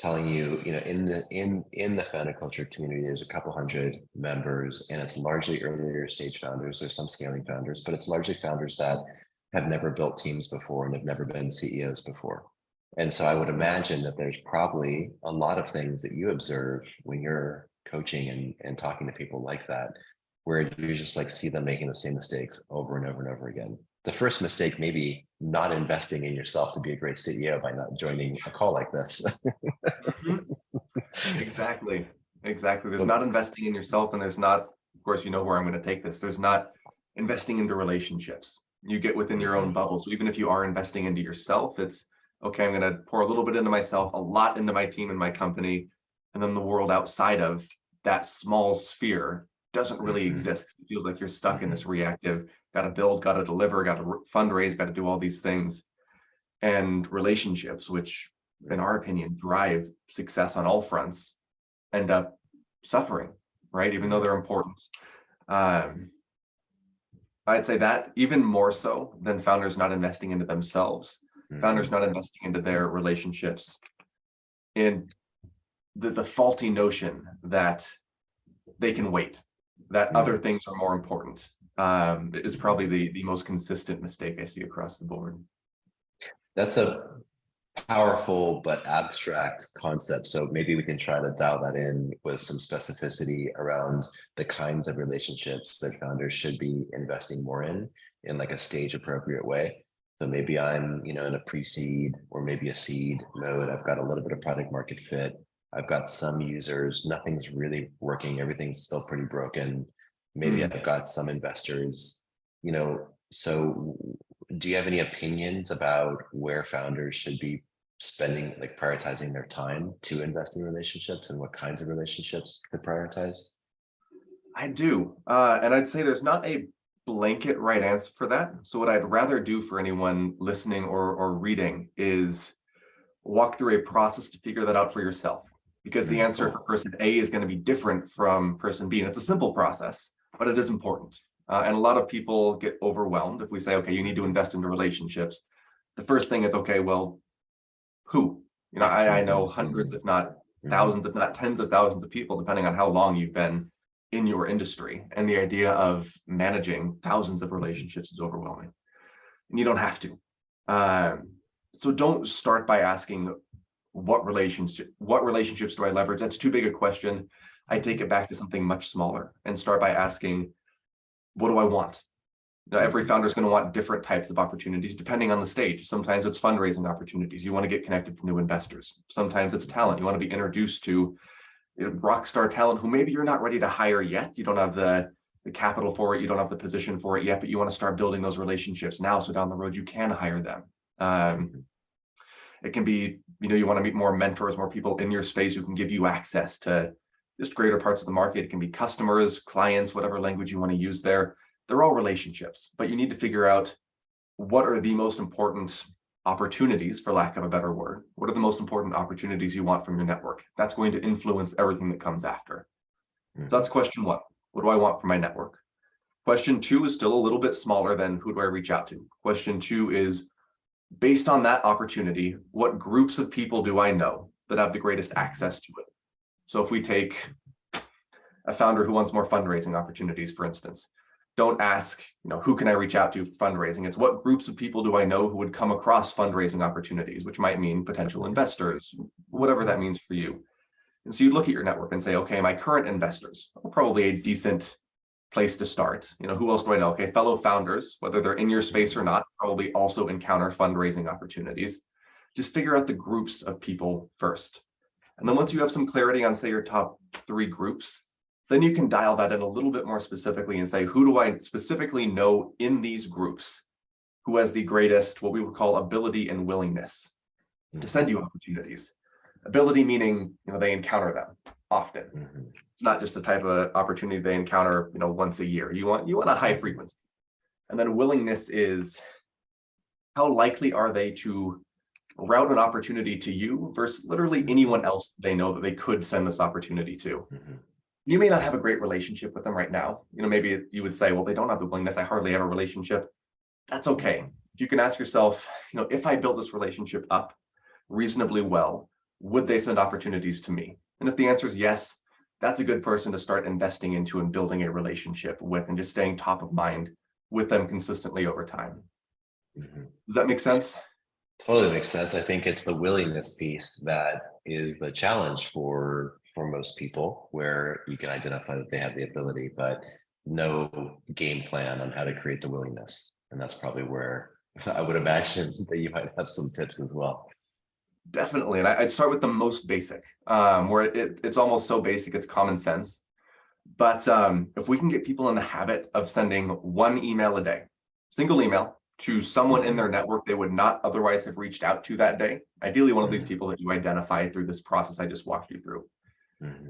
telling you, in the founder culture community, there's a couple hundred members, and it's largely earlier stage founders. There's some scaling founders, but it's largely founders that have never built teams before and have never been CEOs before. And so I would imagine that there's probably a lot of things that you observe when you're coaching and talking to people like that, where you just like see them making the same mistakes over and over and over again. The first mistake may be not investing in yourself to be a great CEO by not joining a call like this. Exactly. There's not investing in yourself, and there's not, of course, you know where I'm going to take this. There's not investing into relationships. You get within your own bubble. So even if you are investing into yourself, it's okay, I'm going to pour a little bit into myself, a lot into my team and my company, and then the world outside of that small sphere doesn't really exist. It feels like you're stuck in this reactive, got to build, got to deliver, got to fundraise, got to do all these things. And relationships, which in our opinion drive success on all fronts, end up suffering, right? Even though they're important. I'd say that even more so than founders not investing into themselves, founders not investing into their relationships, and the faulty notion that they can wait, that other things are more important, is probably the most consistent mistake I see across the board. That's a powerful but abstract concept. So maybe we can try to dial that in with some specificity around the kinds of relationships that founders should be investing more in like a stage appropriate way. So maybe I'm, in a pre-seed or maybe a seed mode. I've got a little bit of product market fit. I've got some users, nothing's really working. Everything's still pretty broken. Maybe I've got some investors, so do you have any opinions about where founders should be spending, like prioritizing their time to invest in relationships, and what kinds of relationships to prioritize? I do. And I'd say there's not a blanket right answer for that. So what I'd rather do for anyone listening or reading is walk through a process to figure that out for yourself, because the answer for person A is going to be different from person B. And it's a simple process, but it is important. And a lot of people get overwhelmed if we say, okay, you need to invest into relationships. The first thing is, okay, well, who? I know hundreds, if not thousands, if not tens of thousands of people, depending on how long you've been in your industry. And the idea of managing thousands of relationships is overwhelming. And you don't have to. So don't start by asking what relationships do I leverage? That's too big a question. I take it back to something much smaller and start by asking, what do I want? Every founder is going to want different types of opportunities depending on the stage. Sometimes it's fundraising opportunities. You want to get connected to new investors. Sometimes it's talent. You want to be introduced to rock star talent who maybe you're not ready to hire yet. You don't have the capital for it. You don't have the position for it yet, but you want to start building those relationships now, so down the road you can hire them. It can be, you want to meet more mentors, more people in your space who can give you access to just greater parts of the market. It can be customers, clients, whatever language you want to use there. They're all relationships, but you need to figure out what are the most important opportunities, for lack of a better word. What are the most important opportunities you want from your network? That's going to influence everything that comes after. So that's question one. What do I want from my network? Question two is still a little bit smaller than who do I reach out to? Question two is, based on that opportunity, what groups of people do I know that have the greatest access to it? So if we take a founder who wants more fundraising opportunities, for instance, don't ask, who can I reach out to for fundraising? It's what groups of people do I know who would come across fundraising opportunities, which might mean potential investors, whatever that means for you. And so you look at your network and say, okay, my current investors are probably a decent place to start. Who else do I know? Okay, fellow founders, whether they're in your space or not, probably also encounter fundraising opportunities. Just figure out the groups of people first. And then once you have some clarity on, say, your top 3 groups, then you can dial that in a little bit more specifically and say, who do I specifically know in these groups who has the greatest, what we would call ability and willingness to send you opportunities? Ability meaning, they encounter them often. It's not just a type of opportunity they encounter, once a year. You want a high frequency. And then willingness is, how likely are they to route an opportunity to you versus literally anyone else they know that they could send this opportunity to. You may not have a great relationship with them right now. Maybe you would say, well, they don't have the willingness. I hardly have a relationship. That's okay. You can ask yourself, if I built this relationship up reasonably well, would they send opportunities to me? And if the answer is yes, that's a good person to start investing into and building a relationship with, and just staying top of mind with them consistently over time. Mhm. Does that make sense? Totally makes sense. I think it's the willingness piece that is the challenge for most people, where you can identify that they have the ability, but no game plan on how to create the willingness. And that's probably where I would imagine that you might have some tips as well. Definitely. And I'd start with the most basic, where it's almost so basic, it's common sense. But if we can get people in the habit of sending one email a day, single email to someone in their network they would not otherwise have reached out to that day, ideally one of these people that you identify through this process I just walked you through.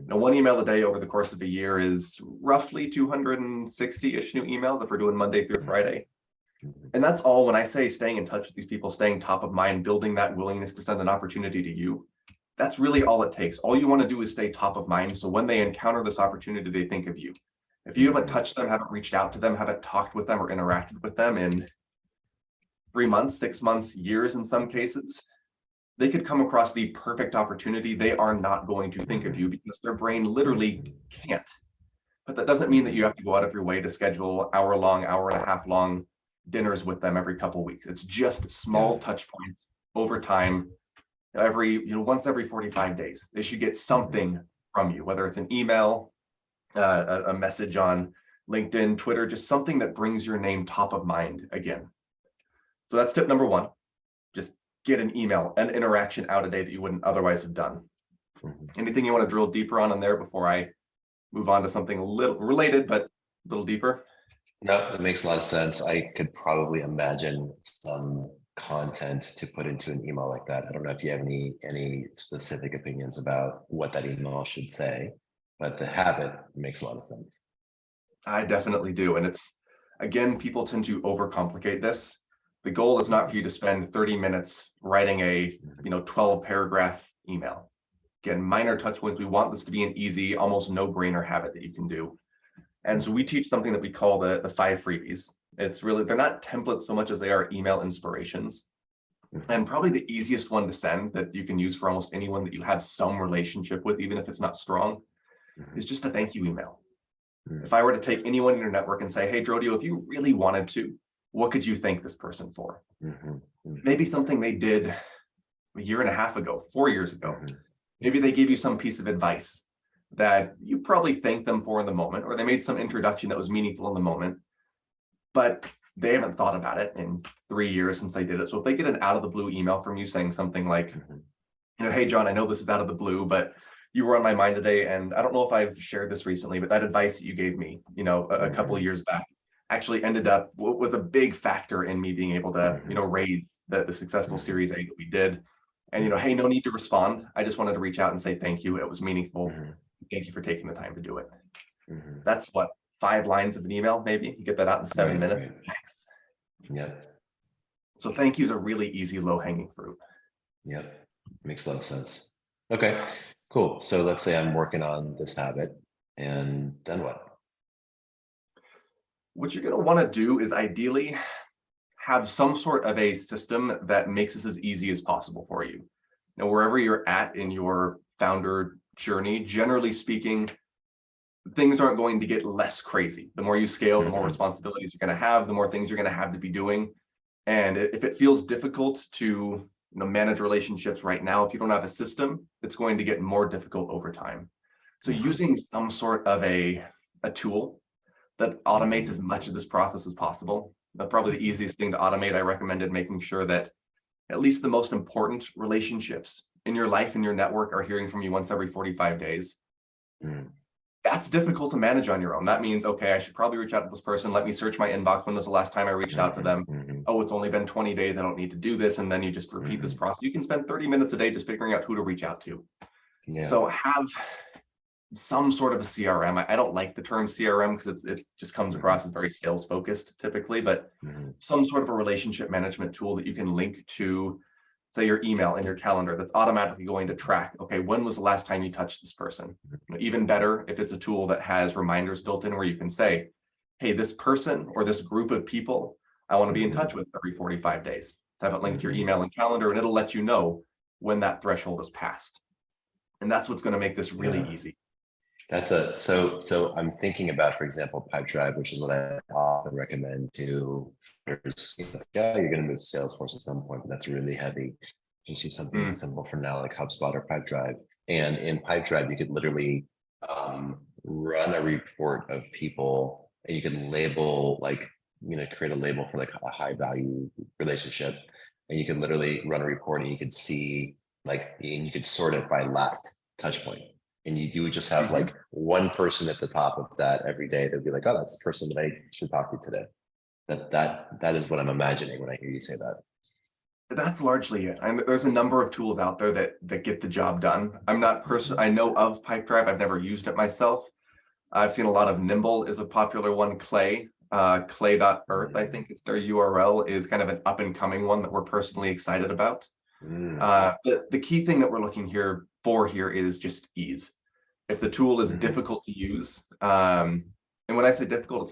Now, one email a day over the course of a year is roughly 260-ish new emails if we're doing Monday through Friday. And that's all. When I say staying in touch with these people, staying top of mind, building that willingness to send an opportunity to you, that's really all it takes. All you want to do is stay top of mind. So when they encounter this opportunity, they think of you. If you haven't touched them, haven't reached out to them, haven't talked with them or interacted with them in 3 months, 6 months, years in some cases, they could come across the perfect opportunity. They are not going to think of you because their brain literally can't. But that doesn't mean that you have to go out of your way to schedule hour-long, hour-and-a-half-long dinners with them every couple of weeks. It's just small touch points over time. Once every 45 days, they should get something from you, whether it's an email, a message on LinkedIn, Twitter, just something that brings your name top of mind again. So that's tip number one. Just get an email, an interaction out a day that you wouldn't otherwise have done. Anything you want to drill deeper on in there before I move on to something a little related, but a little deeper? No, that makes a lot of sense. I could probably imagine some content to put into an email like that. I don't know if you have any specific opinions about what that email should say, but the habit makes a lot of sense. I definitely do. And it's, again, people tend to overcomplicate this. The goal is not for you to spend 30 minutes writing a 12 paragraph email. Again, minor touch points. We want this to be an easy, almost no-brainer habit that you can do. And so we teach something that we call the 5 freebies. It's really, they're not templates so much as they are email inspirations. And probably the easiest one to send that you can use for almost anyone that you have some relationship with, even if it's not strong, is just a thank you email. If I were to take anyone in your network and say, hey, Drodio, if you really wanted to, what could you thank this person for? Maybe something they did a year and a half ago, 4 years ago. Maybe they gave you some piece of advice that you probably thanked them for in the moment, or they made some introduction that was meaningful in the moment, but they haven't thought about it in 3 years since they did it. So if they get an out of the blue email from you saying something like, hey, John, I know this is out of the blue, but you were on my mind today. And I don't know if I've shared this recently, but that advice that you gave me, a couple of years back actually ended up, was a big factor in me being able to, raise the successful Series A that we did. And, hey, no need to respond. I just wanted to reach out and say thank you. It was meaningful. Thank you for taking the time to do it. That's what, 5 lines of an email, maybe you get that out in 7 minutes. Max. Yep. So thank you is a really easy, low-hanging fruit. Yep. Makes a lot of sense. Okay, cool. So let's say I'm working on this habit, and then what? What you're going to want to do is ideally have some sort of a system that makes this as easy as possible for you. Now, wherever you're at in your founder journey, generally speaking, things aren't going to get less crazy. The more you scale, the more responsibilities you're going to have, the more things you're going to have to be doing. And if it feels difficult to manage relationships right now, if you don't have a system, it's going to get more difficult over time. So using some sort of a tool that automates as much of this process as possible. Probably the easiest thing to automate, I recommended making sure that at least the most important relationships in your life and your network are hearing from you once every 45 days. That's difficult to manage on your own. That means, okay, I should probably reach out to this person. Let me search my inbox. When was the last time I reached out to them? Oh, it's only been 20 days. I don't need to do this. And then you just repeat this process. You can spend 30 minutes a day just figuring out who to reach out to. So have some sort of a CRM. I don't like the term CRM because it just comes across as very sales focused typically, but some sort of a relationship management tool that you can link to, say, your email and your calendar that's automatically going to track, okay, when was the last time you touched this person? Even better if it's a tool that has reminders built in where you can say, hey, this person or this group of people, I want to be in touch with every 45 days. Have it linked to your email and calendar, and it'll let you know when that threshold is passed. And that's what's going to make this really Yeah. easy. That's so I'm thinking about, for example, Pipedrive, which is what I often recommend to founders. You know, it's like, yeah, you're going to move to Salesforce at some point, but that's really heavy. Just use something simple for now, like HubSpot or Pipedrive. And in Pipedrive, you could literally run a report of people, and you can label, like, you know, create a label for like a high value relationship, and you can literally run a report, and you could see, like, and you could sort it by last touch point. And you would just have Mhm. like one person at the top of that every day. They'd be like, oh, that's the person that I should talk to today. That is what I'm imagining when I hear you say that. That's largely it. There's a number of tools out there that get the job done. I'm not I know of Pipedrive. I've never used it myself. I've seen a lot of Nimble is a popular one. Clay.earth, I think is their URL, is kind of an up and coming one that we're personally excited about. The key thing that we're looking for here is just ease. If the tool is difficult to use, and when I say difficult,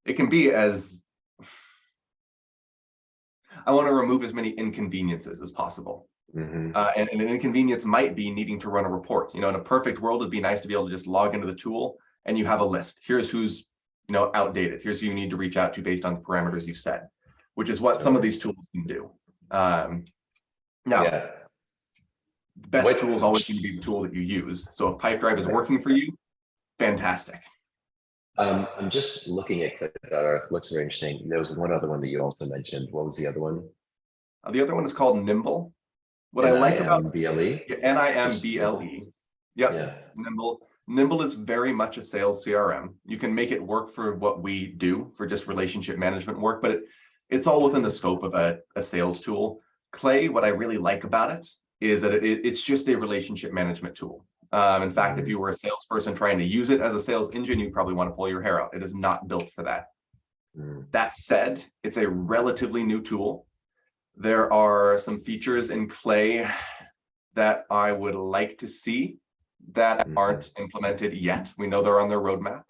it can be as, I want to remove as many inconveniences as possible. And an inconvenience might be needing to run a report. You know, in a perfect world, it'd be nice to be able to just log into the tool and you have a list. Here's who's, you know, outdated. Here's who you need to reach out to based on the parameters you set, which is what some of these tools can do. Now, Yeah. the best tool is always going to be the tool that you use. So if Pipedrive is working for you, fantastic. I'm just looking at Click.earth. Looks very interesting. There was one other one that you also mentioned. What was the other one? The other one is called Nimble. What I like about NIMBLE? NIMBLE. Yep. Yeah. Nimble. Nimble is very much a sales CRM. You can make it work for what we do for just relationship management work, but it's all within the scope of a sales tool. Clay, what I really like about it is that it's just a relationship management tool. In fact, if you were a salesperson trying to use it as a sales engine, you probably want to pull your hair out. It is not built for that. That said, it's a relatively new tool. There are some features in Clay that I would like to see that aren't implemented yet. We know they're on their roadmap,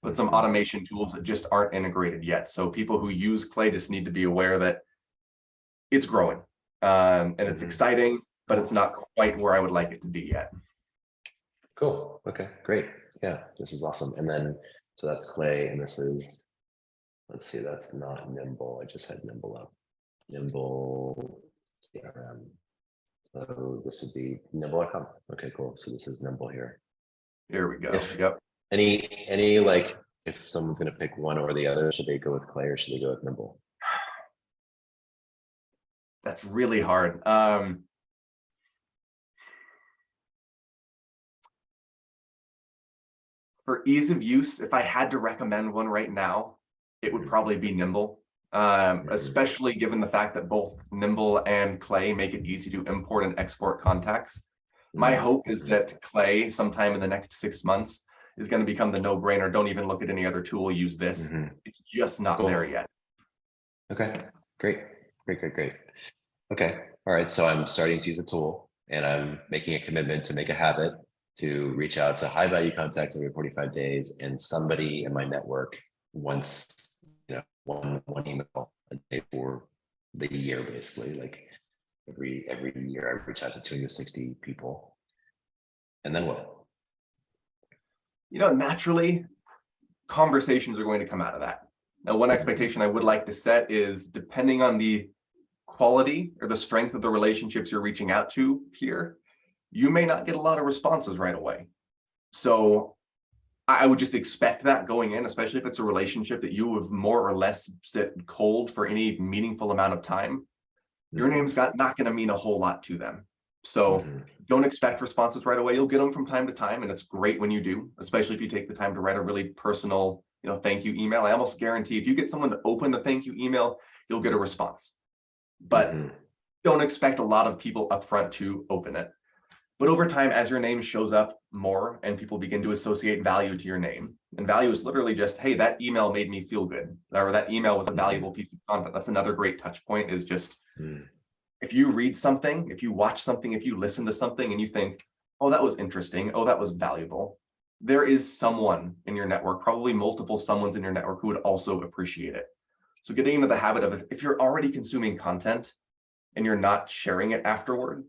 but some automation tools that just aren't integrated yet. So people who use Clay just need to be aware that it's growing and it's exciting, but it's not quite where I would like it to be yet. Cool. Okay, great. Yeah, this is awesome. And then, so that's Clay, and this is, let's see, that's not Nimble. I just had Nimble up. Nimble CRM. So this would be nimble.com. Okay, cool. So this is Nimble here. Here we go. Yep. Any like, if someone's going to pick one or the other, should they go with Clay or should they go with Nimble? That's really hard. For ease of use, if I had to recommend one right now, it would probably be Nimble, especially given the fact that both Nimble and Clay make it easy to import and export contacts. My hope is that Clay, sometime in the next 6 months, is going to become the no-brainer. Don't even look at any other tool, use this. It's just not there yet. Okay, great. Okay, all right. So I'm starting to use a tool, and I'm making a commitment to make a habit to reach out to high value contacts every 45 days, and somebody in my network once, you know, one email a day for the year, basically. Like every year I reach out to 260 people. And then what? You know, naturally, conversations are going to come out of that. Now, one expectation I would like to set is, depending on the quality or the strength of the relationships you're reaching out to here, you may not get a lot of responses right away. So I would just expect that going in, especially if it's a relationship that you have more or less sit cold for any meaningful amount of time. Your name's not going to mean a whole lot to them. So don't expect responses right away. You'll get them from time to time, and it's great when you do, especially if you take the time to write a really personal, you know, thank you email. I almost guarantee if you get someone to open the thank you email, you'll get a response. But don't expect a lot of people upfront to open it. But over time, as your name shows up more and people begin to associate value to your name, and value is literally just, hey, that email made me feel good, or that email was a valuable piece of content. That's another great touch point, is just if you read something, if you watch something, if you listen to something and you think, oh, that was interesting, oh, that was valuable, there is someone in your network, probably multiple someones in your network, who would also appreciate it. So getting into the habit of, if you're already consuming content and you're not sharing it afterward,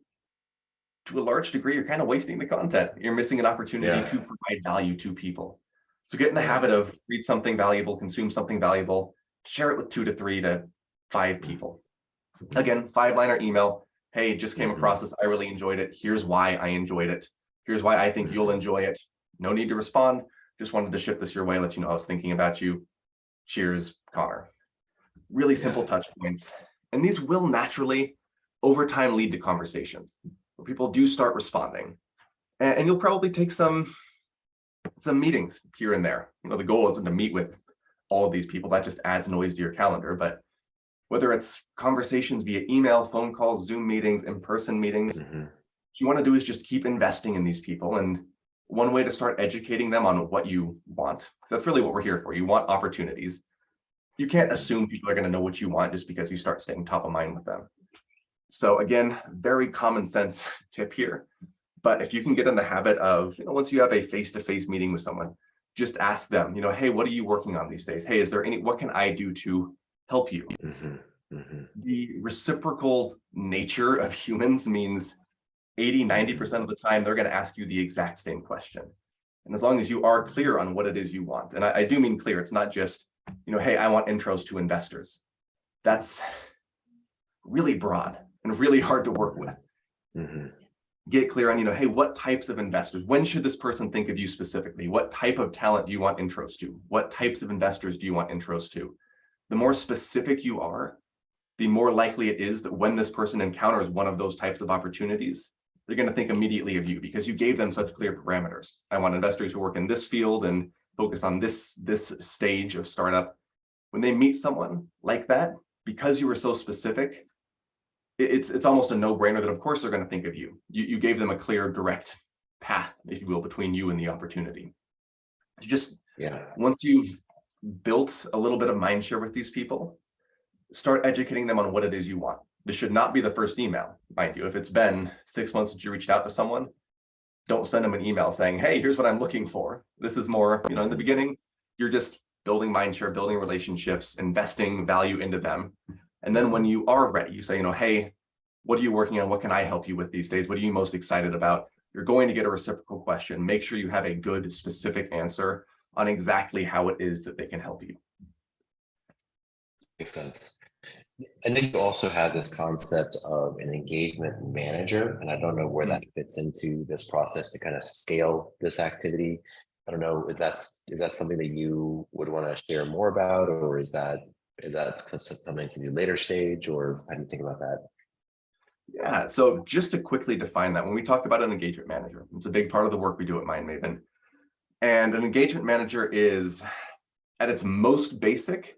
to a large degree, you're kind of wasting the content. You're missing an opportunity Yeah. to provide value to people. So get in the Yeah. habit of read something valuable, consume something valuable, share it with 2 to 3 to 5 people. Again, 5-liner email. Hey, just came across this. I really enjoyed it. Here's why I enjoyed it. Here's why I think you'll enjoy it. No need to respond. Just wanted to ship this your way, let you know I was thinking about you. Cheers, Connor. Really simple touch points. And these will naturally, over time, lead to conversations where people do start responding. And you'll probably take some meetings here and there. The goal isn't to meet with all of these people. That just adds noise to your calendar. But whether it's conversations via email, phone calls, Zoom meetings, in-person meetings, what you want to do is just keep investing in these people. And one way to start educating them on what you want, because that's really what we're here for. You want opportunities. You can't assume people are going to know what you want just because you start staying top of mind with them. So again, very common sense tip here. But if you can get in the habit of, once you have a face-to-face meeting with someone, just ask them, hey, what are you working on these days? Hey, what can I do to help you? The reciprocal nature of humans means 80-90% of the time, they're going to ask you the exact same question. And as long as you are clear on what it is you want, and I do mean clear, it's not just, hey, I want intros to investors. That's really broad and really hard to work with. Get clear on, hey, what types of investors? When should this person think of you specifically? What type of talent do you want intros to? What types of investors do you want intros to? The more specific you are, the more likely it is that when this person encounters one of those types of opportunities, they're going to think immediately of you because you gave them such clear parameters. I want investors who work in this field and focus on this stage of startup. When they meet someone like that, because you were so specific, it's almost a no-brainer that of course they're going to think of you. You gave them a clear, direct path, if you will, between you and the opportunity. Once you've built a little bit of mind share with these people, start educating them on what it is you want. This should not be the first email, mind you. If it's been 6 months since you reached out to someone, don't send them an email saying, hey, here's what I'm looking for. This is more, in the beginning, you're just building mind share, building relationships, investing value into them. And then when you are ready, you say, hey, what are you working on? What can I help you with these days? What are you most excited about? You're going to get a reciprocal question. Make sure you have a good, specific answer on exactly how it is that they can help you. Makes sense. I know you also had this concept of an engagement manager, and I don't know where that fits into this process to kind of scale this activity. I don't know, is that something that you would want to share more about, or is that something to the later stage, or how do you think about that? Yeah, so just to quickly define that, when we talk about an engagement manager, it's a big part of the work we do at MindMaven. And an engagement manager is, at its most basic,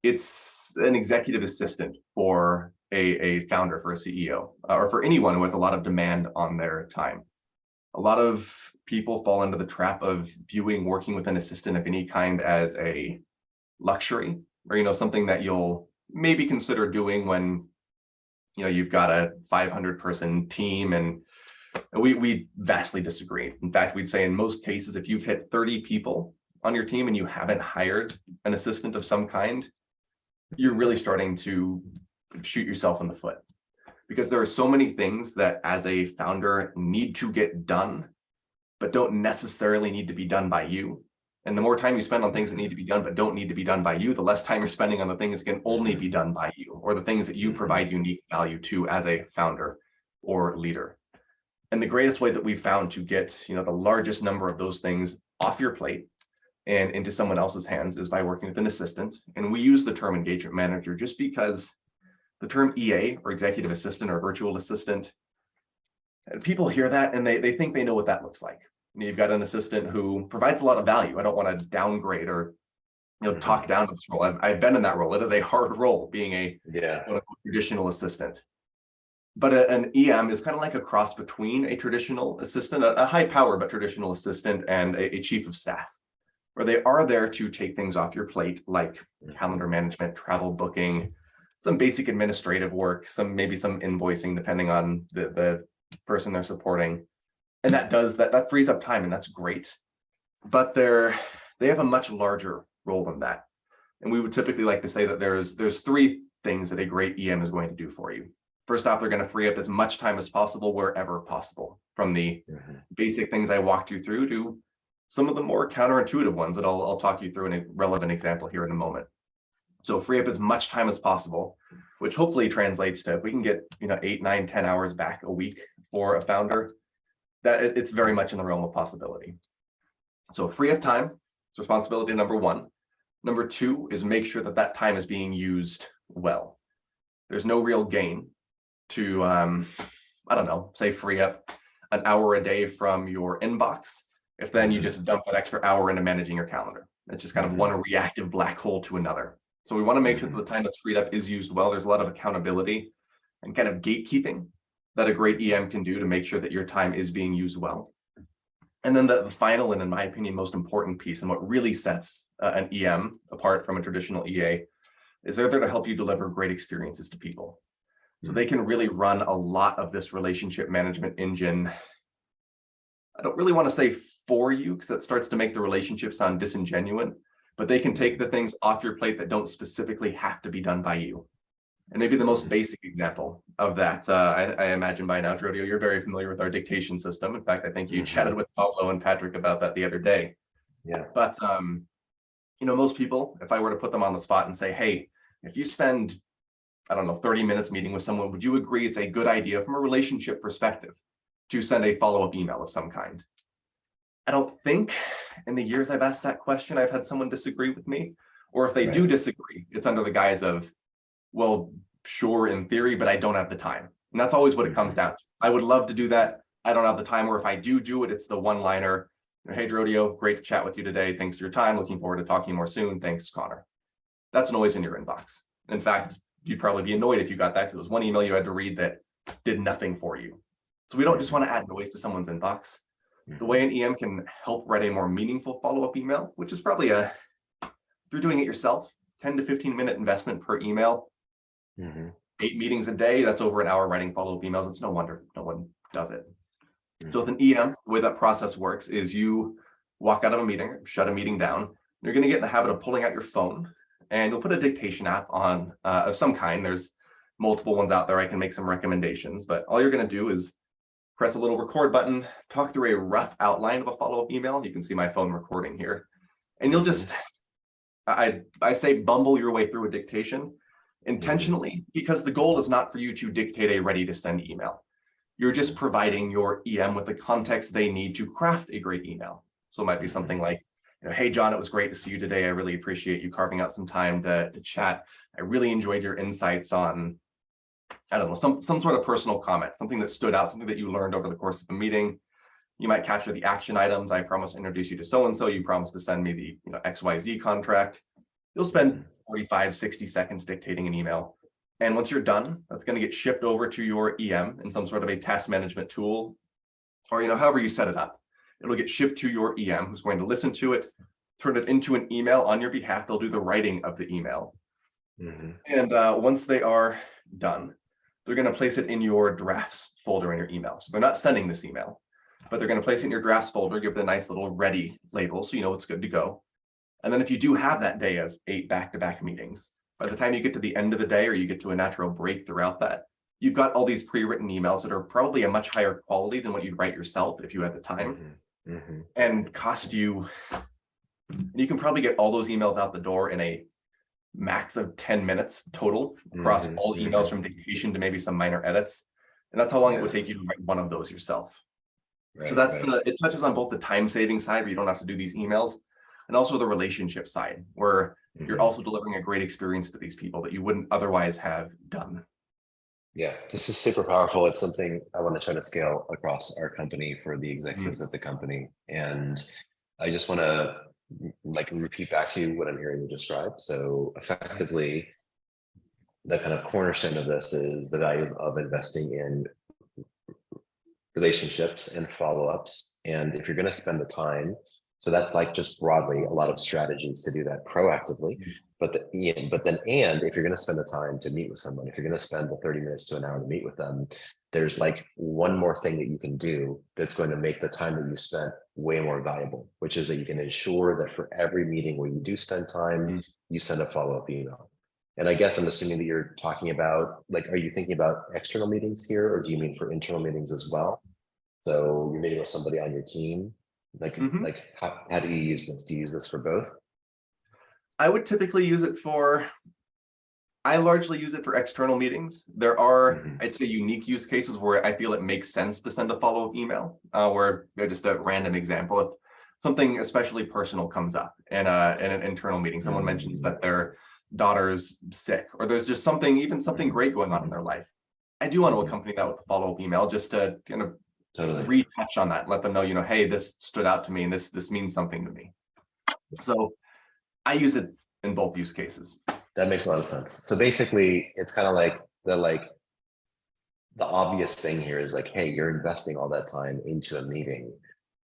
it's an executive assistant for a founder, for a CEO, or for anyone who has a lot of demand on their time. A lot of people fall into the trap of viewing working with an assistant of any kind as a luxury, or something that you'll maybe consider doing when you've got a 500-person team. And we vastly disagree. In fact, we'd say in most cases, if you've hit 30 people on your team and you haven't hired an assistant of some kind, you're really starting to shoot yourself in the foot, because there are so many things that as a founder need to get done, but don't necessarily need to be done by you. And the more time you spend on things that need to be done but don't need to be done by you, the less time you're spending on the things that can only be done by you, or the things that you provide unique value to as a founder or leader. And the greatest way that we've found to get the largest number of those things off your plate and into someone else's hands is by working with an assistant. And we use the term engagement manager just because the term EA, or executive assistant, or virtual assistant, people hear that and they think they know what that looks like. You've got an assistant who provides a lot of value. I don't want to downgrade or talk down to this role. I've been in that role. It is a hard role, being a traditional assistant. But an EM is kind of like a cross between a traditional assistant, a high power but traditional assistant, and a chief of staff, where they are there to take things off your plate, like calendar management, travel booking, some basic administrative work, maybe some invoicing, depending on the person they're supporting. And that frees up time, and that's great. But they have a much larger role than that. And we would typically like to say that there's 3 things that a great EM is going to do for you. First off, they're going to free up as much time as possible wherever possible, from the basic things I walked you through to some of the more counterintuitive ones that I'll talk you through in a relevant example here in a moment. So free up as much time as possible, which hopefully translates to, if we can get 8, 9, 10 hours back a week for a founder, that it's very much in the realm of possibility. So free up time, it's responsibility number one. Number two is make sure that that time is being used well. There's no real gain to, I don't know, say free up an hour a day from your inbox, if then you just dump that extra hour into managing your calendar. It's just kind of one reactive black hole to another. So we want to make sure that the time that's freed up is used well. There's a lot of accountability and kind of gatekeeping that a great EM can do to make sure that your time is being used well. And then the final, and in my opinion, most important piece, and what really sets an EM apart from a traditional EA, is they're there to help you deliver great experiences to people. So they can really run a lot of this relationship management engine. I don't really want to say for you, because that starts to make the relationship sound disingenuous, but they can take the things off your plate that don't specifically have to be done by you. And maybe the most basic example of that, I imagine by now, Rodeo, you're very familiar with our dictation system. In fact, I think you chatted with Pablo and Patrick about that the other day. Yeah. But, most people, if I were to put them on the spot and say, hey, if you spend, I don't know, 30 minutes meeting with someone, would you agree it's a good idea from a relationship perspective to send a follow-up email of some kind? I don't think in the years I've asked that question, I've had someone disagree with me. Or if they do disagree, it's under the guise of, well, sure, in theory, but I don't have the time. And that's always what it comes down to. I would love to do that. I don't have the time. Or if I do it, it's the one-liner. Hey, Rodeo, great to chat with you today. Thanks for your time. Looking forward to talking more soon. Thanks, Connor. That's noise in your inbox. In fact, you'd probably be annoyed if you got that, because it was one email you had to read that did nothing for you. So we don't just want to add noise to someone's inbox. The way an EM can help write a more meaningful follow-up email, which is probably if you're doing it yourself, 10 to 15-minute investment per email, 8 meetings a day, that's over an hour writing follow-up emails. It's no wonder no one does it. So with an EM, the way that process works is you walk out of a meeting, shut a meeting down. You're going to get in the habit of pulling out your phone, and you'll put a dictation app on of some kind. There's multiple ones out there. I can make some recommendations, but all you're going to do is press a little record button, talk through a rough outline of a follow-up email. You can see my phone recording here. And you'll just, I say bumble your way through a dictation intentionally, because the goal is not for you to dictate a ready to send email. You're just providing your EM with the context they need to craft a great email. So it might be something like, hey, John, it was great to see you today. I really appreciate you carving out some time to chat. I really enjoyed your insights on, I don't know, some sort of personal comment, something that stood out, something that you learned over the course of the meeting. You might capture the action items. I promise to introduce you to so-and-so. You promise to send me the XYZ contract. You'll spend 45, 60 seconds dictating an email. And once you're done, that's going to get shipped over to your EM in some sort of a task management tool, or however you set it up. It'll get shipped to your EM, who's going to listen to it, turn it into an email on your behalf. They'll do the writing of the email. And once they are done, they're going to place it in your drafts folder in your email. So they're not sending this email, but they're going to place it in your drafts folder, give it a nice little ready label so you know it's good to go. And then if you do have that day of 8 back-to-back meetings, by the time you get to the end of the day, or you get to a natural break throughout that, you've got all these pre-written emails that are probably a much higher quality than what you'd write yourself if you had the time, and cost you, and you can probably get all those emails out the door in a max of 10 minutes total across all emails from dictation to maybe some minor edits. And that's how long it would take you to write one of those yourself. So that's it touches on both the time saving side, where you don't have to do these emails, and also the relationship side, where you're also delivering a great experience to these people that you wouldn't otherwise have done. Yeah, this is super powerful. It's something I want to try to scale across our company for the executives of the company. And I just want to repeat back to you what I'm hearing you describe. So effectively, the kind of cornerstone of this is the value of investing in relationships and follow-ups. And if you're going to spend the time, so that's just broadly a lot of strategies to do that proactively. But then if you're going to spend the time to meet with someone, if you're going to spend the 30 minutes to an hour to meet with them, there's one more thing that you can do that's going to make the time that you spent way more valuable, which is that you can ensure that for every meeting where you do spend time, you send a follow-up email. And I guess I'm assuming that you're talking about, like, are you thinking about external meetings here, or do you mean for internal meetings as well? So you're meeting with somebody on your team, Mhm. like how do you use this? Do you use this for both? I would typically use it for, I largely use it for external meetings. There are, Mhm. I'd say, unique use cases where I feel it makes sense to send a follow-up email, where, just a random example, if something especially personal comes up in an internal meeting, someone mentions Mm, that their daughter's sick, or there's just something, even something great going on in their life. I do want to mhm. accompany that with a follow-up email just to kind of Totally. retouch on that, let them know, hey, this stood out to me and this means something to me. So I use it in both use cases. That makes a lot of sense. So basically, it's kind of the obvious thing here is like, hey, you're investing all that time into a meeting,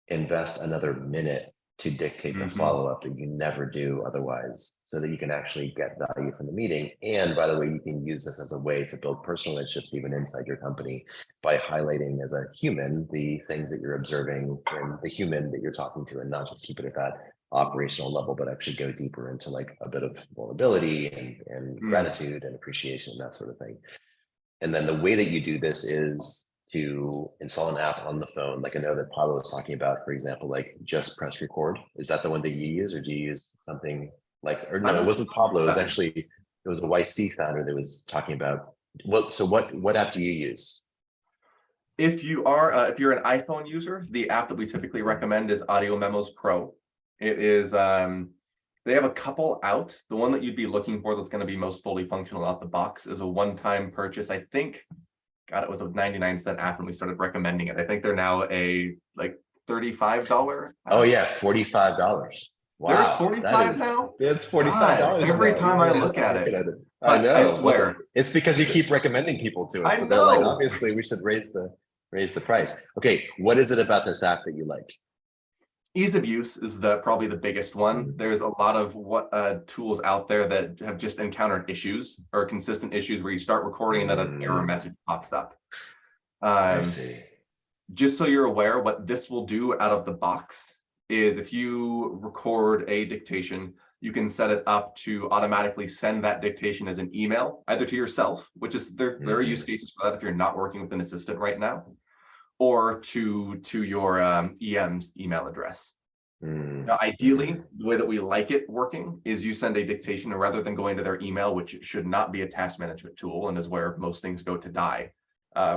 invest another minute to dictate the Mhm. follow-up that you never do otherwise, so that you can actually get value from the meeting. And by the way, you can use this as a way to build personal relationships even inside your company by highlighting as a human the things that you're observing and the human that you're talking to, and not just keep it at that operational level, but actually go deeper into like a bit of vulnerability and Mm. gratitude and appreciation and that sort of thing. And then the way that you do this is to install an app on the phone. Like I know that Pablo was talking about, for example, like just press record. Is that the one that you use, or do you use something like, or no, it I'm wasn't Pablo. It was a actually, it was a YC founder that was talking about, well, so what app do you use? if you're an iPhone user, the app that we typically Mhm. recommend is Audio Memos Pro. It is they have a couple out. The one that you'd be looking for that's going to be most fully functional out the box is a one-time purchase. I think, God, it was a 99-cent app when we started recommending it. I think they're now a like $35 Oh app. yeah, $45. They're at Wow, 45 now. that's God, $45 every now. time Even I without look at looking it. at it. I But I know. Well, swear, it's because you keep recommending people to it. I So they're like, know. obviously we should raise the price. Okay, what is it about this app that you like? Ease of use is probably the biggest one. Mm, There's a lot of what tools out there that have just encountered issues or consistent issues where you start recording and then an error mm, message pops up. I Um, see. just so you're aware, what this will do out of the box is if you record a dictation, you can set it up to automatically send that dictation as an email, either to yourself, which is there are use Mhm, cases for that if you're not working with an assistant right now, or to your EM's email address. mm, Now, ideally, mhm, the way that we like it working is you send a dictation, and rather than going to their email, which should not be a task management tool and is where most things go to die.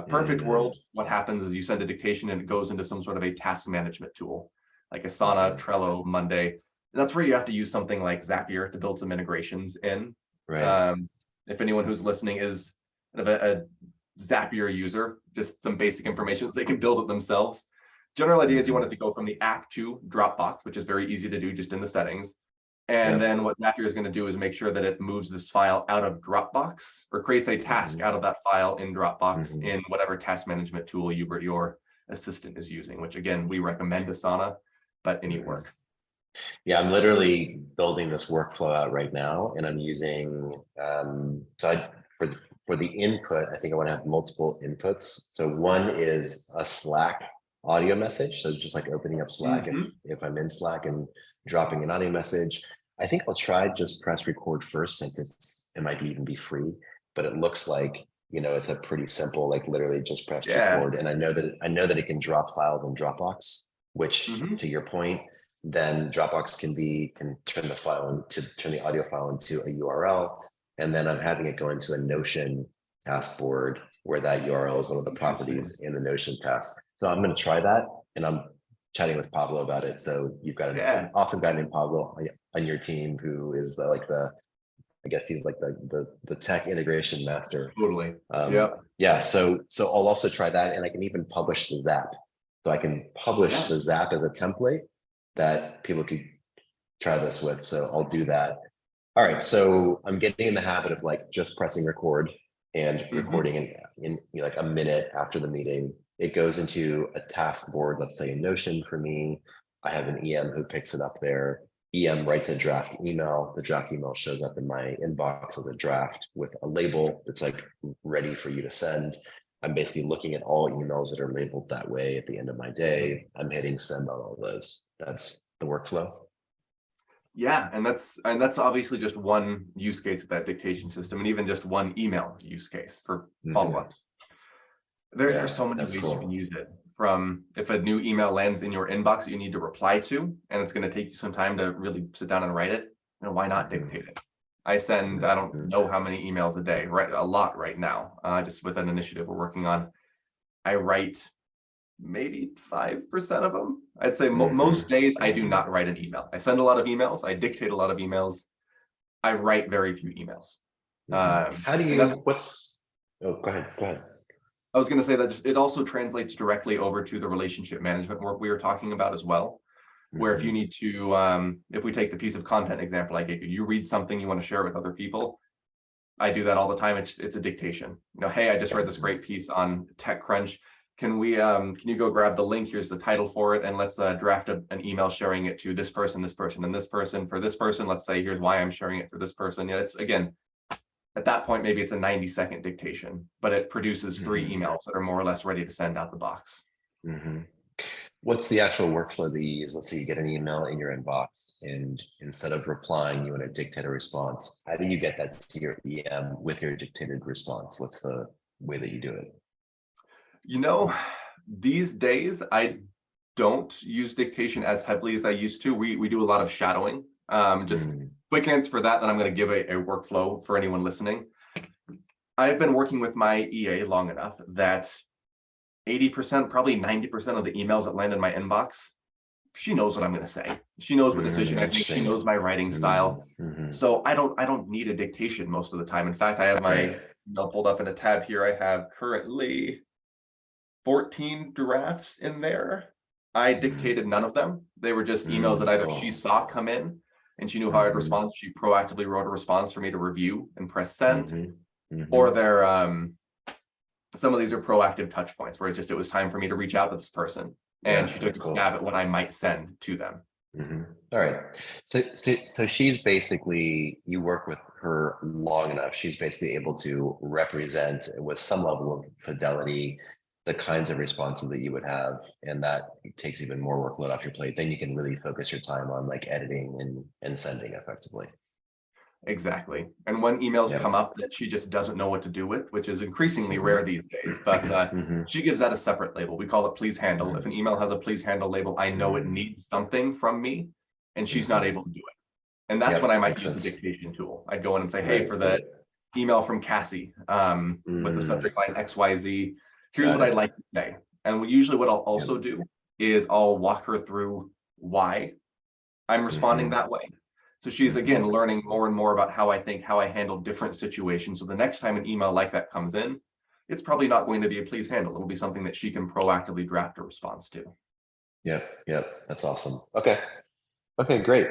Perfect mhm, world, what happens is you send a dictation and it goes into some sort of a task management tool, like Asana, mhm. Trello, Monday. And that's where you have to use something like Zapier to build some integrations in. Right. Um, if anyone who's listening is kind of a Zapier user, just some basic information so they can build it themselves. General idea is you want Mhm. it to go from the app to Dropbox, which is very easy to do just in the settings. And Yep. then what Zapier is going to do is make sure that it moves this file out of Dropbox or creates a task Mhm, out of that file in Dropbox mhm. in whatever task management tool your assistant is using, which again, we recommend Asana, but any Mhm. work. Yeah, I'm literally building this workflow out right now, and I'm using for for the input. I think I want to have multiple inputs. So one is a Slack audio message. So just like opening up Slack Mhm. if I'm in Slack and dropping an audio message. I think I'll try just press record first, since it might be even be free, but it looks like it's a pretty simple, like literally just press Yeah. record. And I know that it can drop files in Dropbox, which Mhm. to your point, then Dropbox can turn the audio file into a URL, and then I'm having it go into a Notion task board where that URL is one of the Interesting. properties in the Notion task. So I'm going to try that, and I'm chatting with Pablo about it. So you've got an Yeah, awesome guy named Pablo on your team who is the I guess he's like the tech integration master. totally. Yep. Yeah, so I'll also try that, and I can even publish the Zap. So I can publish the Yes. Zap as a template that people could try this with. So I'll do that. All right. So I'm getting in the habit of like just pressing record and Mhm. recording in like a minute after the meeting. It goes into a task board, let's say in Notion for me. I have an EM who picks it up there. EM writes a draft email. The draft email shows up in my inbox as a draft with a label that's like ready for you to send. I'm basically looking at all emails that are labeled that way at the end of my day. I'm hitting send on all those. That's the workflow. Yeah, and that's obviously just one use case of that dictation system, and even just one email use case for follow-ups. There's Yeah, so many that's ways you can cool. use it. From if a new email lands in your inbox that you need to reply to, and it's going to take you some time to really sit down and write it, why not Mhm, dictate it? I send, I don't mhm, know how many emails a day, right? A lot right now, just with an initiative we're working on. I write maybe 5% of them. I'd say most mhm, days I do mhm, not write an email. I send a lot of emails. I dictate a lot of emails. I write very few emails. mhm. How do And that's, you, oh, go ahead, go ahead. I was going to say that just, it also translates directly over to the relationship management work we were talking about as well. Where if you Mhm, need to, if we take the piece of content example I gave you, you read something you want to share with other people. I do that all the time. It's a dictation. Hey, I just read this mhm, great piece on TechCrunch. Can you go grab the link? Here's the title for it, and let's draft an email sharing it to this person, and this person. For this person, let's say here's why I'm sharing it for this person. Yeah, it's again at that point maybe it's a 90-second dictation, but it produces 3 mhm, emails that are more or less ready to send out the box. mhm. What's the actual workflow that you use? Let's say you get an email in your inbox, and instead of replying, you want to dictate a response. How do you get that to your EM with your dictated response? What's the way that you do it? You know, these days I don't use dictation as heavily as I used to. We do a lot of shadowing. Just Mm, quick answer for that, then I'm going to give a workflow for anyone listening. I've been working with my EA long enough that 80%, probably 90% of the emails that land in my inbox, she knows what I'm going to say. She knows what decision I make. She interesting. knows my writing style. Mhm. So I don't need a dictation most of the time. In fact, I have my Right. email pulled up in a tab here. I have currently 14 drafts in there. I Mhm. dictated none of them. They were just emails that either she Cool. saw come in and she knew how I'd Mhm, respond. She proactively wrote a response for me to review and press send, mhm, or mhm. they're some of these are proactive touch points where it was time for me to reach out to this person and she Yeah, took that's a stab cool. at what I might send to them. All right. So she's basically, you work with her long enough. She's basically able to represent with some level of fidelity the kinds of responses that you would have, and that takes even more workload off your plate. Then you can really focus your time on like editing and sending effectively. Exactly. And when emails come Yep. up that she just doesn't know what to do with, which is increasingly rare Mhm. these days, but Mhm. she gives that a separate label. We call it please handle. If Mhm. an email has a please handle label, I know it Mhm. needs something from me and she's not Mhm. able to do it. And that's when I Yep, might makes use the sense. dictation tool. I'd go in and say, hey, Right, for the right. email from Cassie with the Mm, subject line XYZ, here's got what I'd it. like to say. And usually what I'll Yep. also do is I'll walk her through why I'm responding Mhm. that way. So she's again Mhm. learning more and more about how I think, how I handle different situations. So the next time an email like that comes in, it's probably not going to be a please handle. It'll be something that she can proactively draft a response to. Yep, yep. That's awesome. Okay. Okay, great.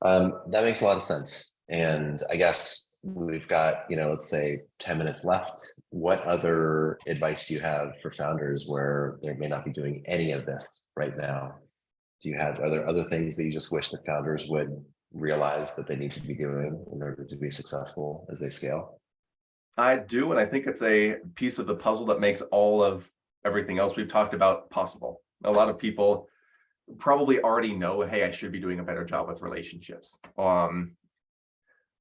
That makes a lot of sense. And I guess we've got, let's say 10 minutes left. What other advice do you have for founders where they may not be doing any of this right now? Are there other things that you just wish that founders would realize that they need to be doing in order to be successful as they scale? I do, and I think it's a piece of the puzzle that makes all of everything else we've talked about possible. A lot of people probably already know, hey, I should be doing a better job with relationships.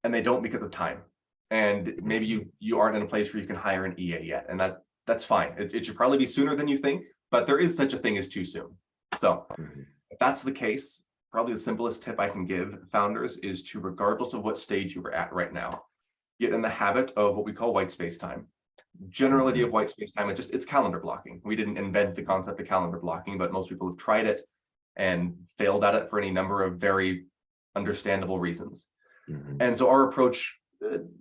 And they don't because of time. And maybe Mhm, you aren't in a place where you can hire an EA yet, and that's fine. It should probably be sooner than you think, but there is such a thing as too soon. So mhm, if that's the case, probably the simplest tip I can give founders is to, regardless of what stage you are at right now, get in the habit of what we call white space time. General idea of mhm, white space time, it's calendar blocking. We didn't invent the concept of calendar blocking, but most people have tried it and failed at it for any number of very understandable reasons. mhm, And so our approach,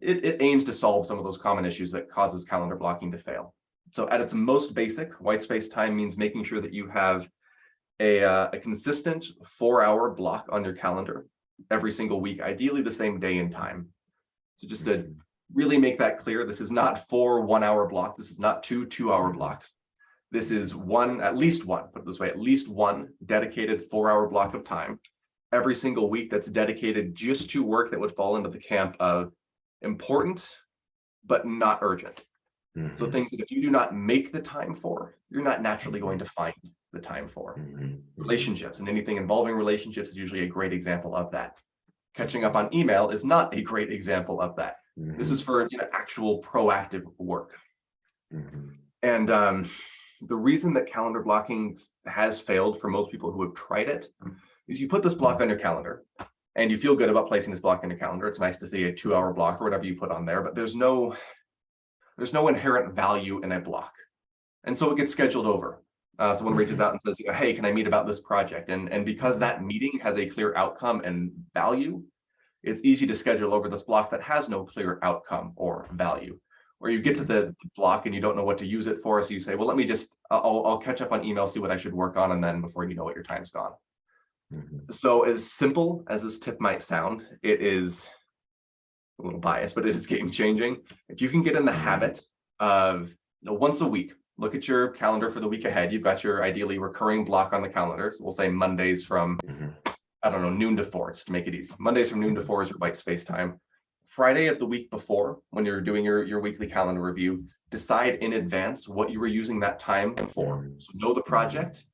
it aims to solve some of those common issues that causes calendar blocking to fail. So at its most basic, white space time means making sure that you have a consistent 4-hour block on your calendar every single week, ideally the same day and time. So just to mhm, really make that clear, this is not 4 1-hour blocks. This is not 2 2-hour mhm, blocks. This is mhm, at least one, put it this way, at least one dedicated 4-hour block of time every single week that's dedicated just to work that would fall into the camp of important, but not urgent. So mhm, things that if you do not make the time for, you're not naturally going mhm, to find the time for. mhm, mhm. Relationships and anything involving relationships is usually a great example of that. Catching up on email is not a great example of that. This is for actual proactive work. And the reason that calendar blocking has failed for most people who have tried it is you put this block on your calendar and you feel good about placing this block on your calendar. It's nice to see a 2-hour block or whatever you put on there, but there's no inherent value in a block. And so it gets scheduled over. Someone reaches out and says, hey, can I meet about this project? And because that meeting has a clear outcome and value, it's easy to schedule over this block that has no clear outcome or value. Or you get to the block and you don't know what to use it for. So you say, well, let me just, I'll catch up on email, see what I should work on. And then before you know it, your time's gone. So as simple as this tip might sound, it is a little biased, but it is game changing. If you can get in the habit of once a week, look at your calendar for the week ahead. You've got your ideally recurring block on the calendar. So we'll say Mondays from, I don't know, noon to 4, just to make it easy. Mondays from noon to 4 is your white space time. Friday of the week before, when you're doing your weekly calendar review, decide in advance what you were using that time for. So know the project,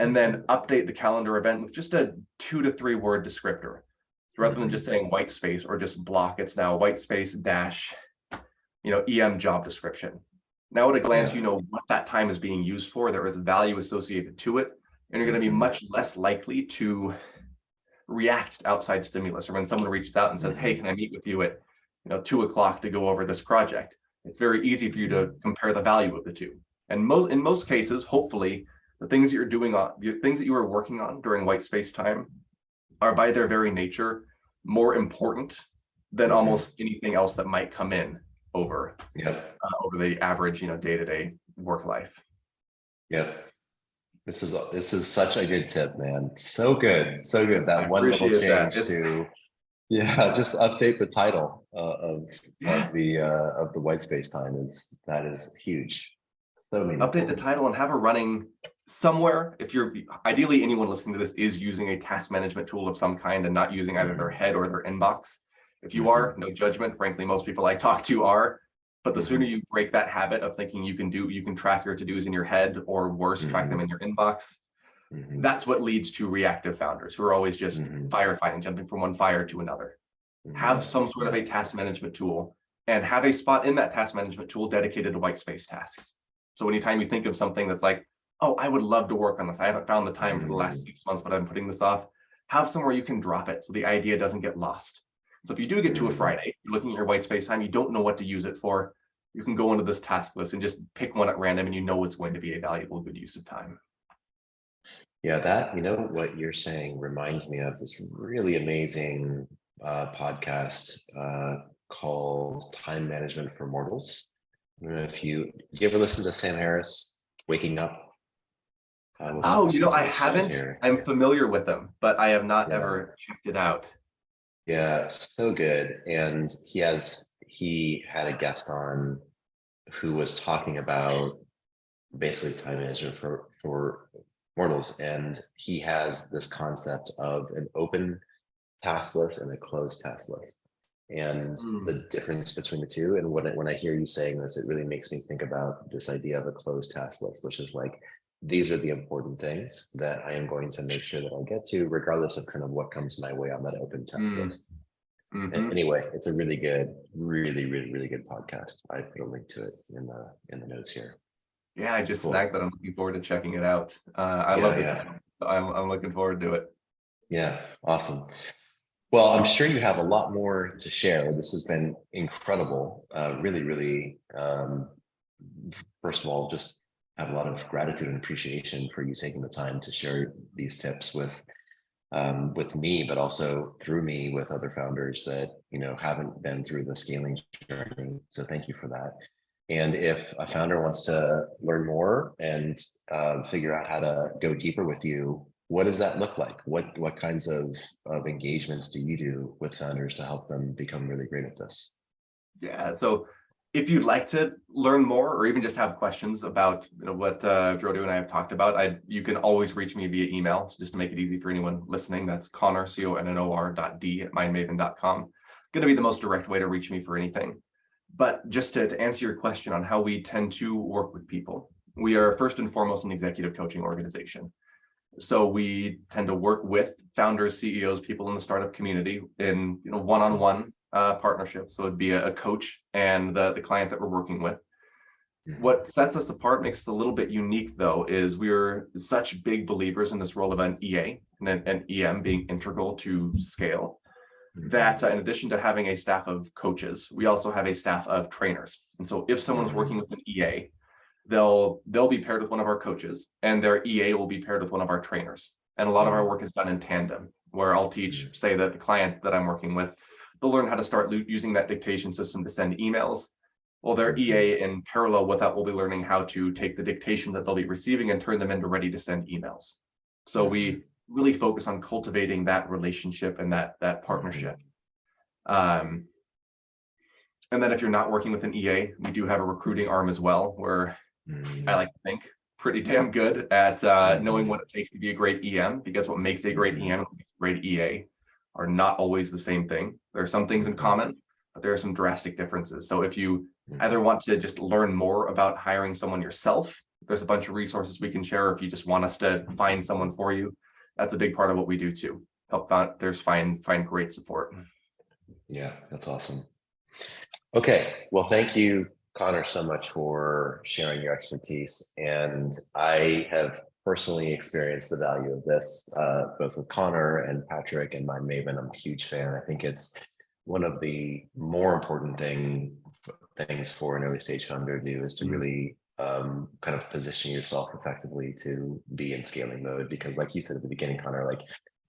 and then update the calendar event with just a 2 to 3 word descriptor. Rather than just saying white space or just block, it's now white space dash, EM job description. Now at a glance, you know what that time is being used for. There is value associated to it, and you're going to be much less likely to react to outside stimulus. Or when someone reaches out and says, hey, can I meet with you at 2 o'clock to go over this project? It's very easy for you to compare the value of the two. And in most cases, hopefully, the things that the things that you are working on during white space time are by their very nature more important than almost anything else that might come in over the average day-to-day work life. This is such a good tip, man. So good. That one little change to just update the title of the white space time is huge. So update the title and have a running somewhere. If you're ideally, anyone listening to this is using a task management tool of some kind and not using either their head or their inbox. If you are, no judgment. Frankly, most people I talk to are. But the sooner you break that habit of thinking you can track your to-dos in your head, or worse, track them in your inbox, that's what leads to reactive founders who are always just firefighting, jumping from one fire to another. Have some sort of a task management tool, and have a spot in that task management tool dedicated to white space tasks. So anytime you think of something that's like, oh, I would love to work on this, I haven't found the time for the last 6 months, but I'm putting this off, have somewhere you can drop it so the idea doesn't get lost. So if you do get to a Friday, you're looking at your white space time, you don't know what to use it for, you can go into this task list and just pick one at random, and it's going to be a valuable, good use of time. Yeah, that, what you're saying reminds me of this really amazing podcast called Time Management for Mortals. I don't know if you ever listen to Sam Harris, Waking Up? I haven't. I'm familiar with them, but I have not ever checked it out. Yeah, so good. And he had a guest on who was talking about basically time management for mortals. And he has this concept of an open task list and a closed task list, and the difference between the two. And when I hear you saying this, it really makes me think about this idea of a closed task list, which is like, these are the important things that I am going to make sure that I get to, regardless of kind of what comes my way on that open task list. Anyway, it's a really good, really good podcast. I put a link to it in the notes here. Yeah, I just snagged that. I'm looking forward to checking it out. I love it. I'm looking forward to it. Yeah, awesome. Well, I'm sure you have a lot more to share. This has been incredible. Really, first of all, just have a lot of gratitude and appreciation for you taking the time to share these tips with me, but also through me with other founders that haven't been through the scaling journey. So thank you for that. And if a founder wants to learn more and figure out how to go deeper with you, what does that look like? What kinds of engagements do you do with founders to help them become really great at this? Yeah, so if you'd like to learn more, or even just have questions about what Drodu and I have talked about, you can always reach me via email, just to make it easy for anyone listening. That's Connor, CONNOR.D@mindmaven.com. Going to be the most direct way to reach me for anything. But just to answer your question on how we tend to work with people, we are first and foremost an executive coaching organization. So we tend to work with founders, CEOs, people in the startup community in one-on-one partnerships. So it'd be a coach and the client that we're working with. What sets us apart, makes us a little bit unique though, is we're such big believers in this role of an EA and an EM being integral to scale, that in addition to having a staff of coaches, we also have a staff of trainers. And so if someone's working with an EA, they'll be paired with one of our coaches, and their EA will be paired with one of our trainers. And a lot of our work is done in tandem, where I'll teach, say that the client that I'm working with, they'll learn how to start using that dictation system to send emails. Well, their EA in parallel with that will be learning how to take the dictation that they'll be receiving and turn them into ready to send emails. So we really focus on cultivating that relationship and that partnership. And then if you're not working with an EA, we do have a recruiting arm as well, where I like to think pretty damn good at knowing what it takes to be a great EM, because what makes a great EM and a great EA are not always the same thing. There are some things in common, but there are some drastic differences. So if you either want to just learn more about hiring someone yourself, there's a bunch of resources we can share. If you just want us to find someone for you, that's a big part of what we do too. Help founders find great support. Yeah, that's awesome. Okay, well, thank you, Connor, so much for sharing your expertise. And I have personally experienced the value of this, both with Connor and Patrick and MindMaven. I'm a huge fan. I think it's one of the more important things for an early stage founder to do is to really kind of position yourself effectively to be in scaling mode, because like you said at the beginning, Connor, like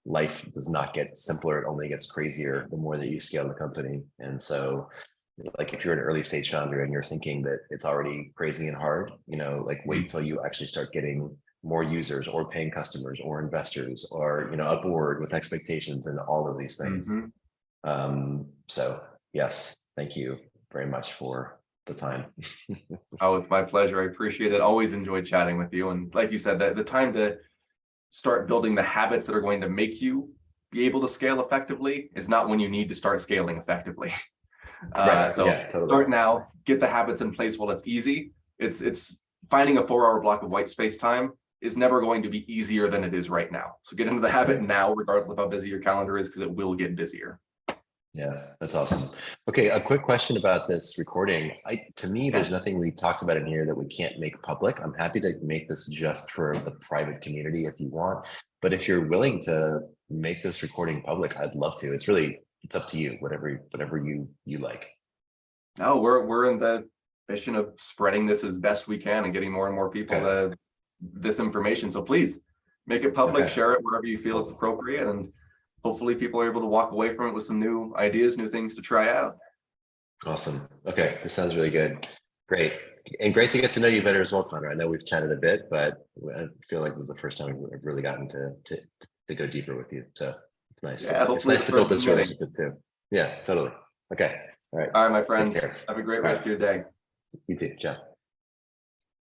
life does not get simpler, it only gets crazier the more that you scale the company. And so like if you're an early stage founder and you're thinking that it's already crazy and hard, like wait till you actually start getting more users or paying customers or investors or a board with expectations and all of these things. So yes, thank you very much for the time. Oh, it's my pleasure. I appreciate it. Always enjoyed chatting with you. And like you said, the time to start building the habits that are going to make you be able to scale effectively is not when you need to start scaling effectively. So yeah, totally. Start now, get the habits in place while it's easy. It's finding a 4-hour block of white space time is never going to be easier than it is right now. So get into the habit now, regardless of how busy your calendar is, because it will get busier. Yeah, that's awesome. Okay, a quick question about this recording. To me, there's nothing we talked about in here that we can't make public. I'm happy to make this just for the private community if you want. But if you're willing to make this recording public, I'd love to. It's up to you, whatever you like. No, we're in the mission of spreading this as best we can and getting more and more people to this information. So please make it public, share it wherever you feel it's appropriate, and hopefully people are able to walk away from it with some new ideas, new things to try out. Awesome. Okay, this sounds really good. Great. And great to get to know you better as well, Connor. I know we've chatted a bit, but I feel like this is the first time we've really gotten to go deeper with you. So it's nice. Yeah, it's nice to build this relationship too. Yeah, totally. Okay. All right. All right, my friends. Have a great rest of your day. You too. Ciao.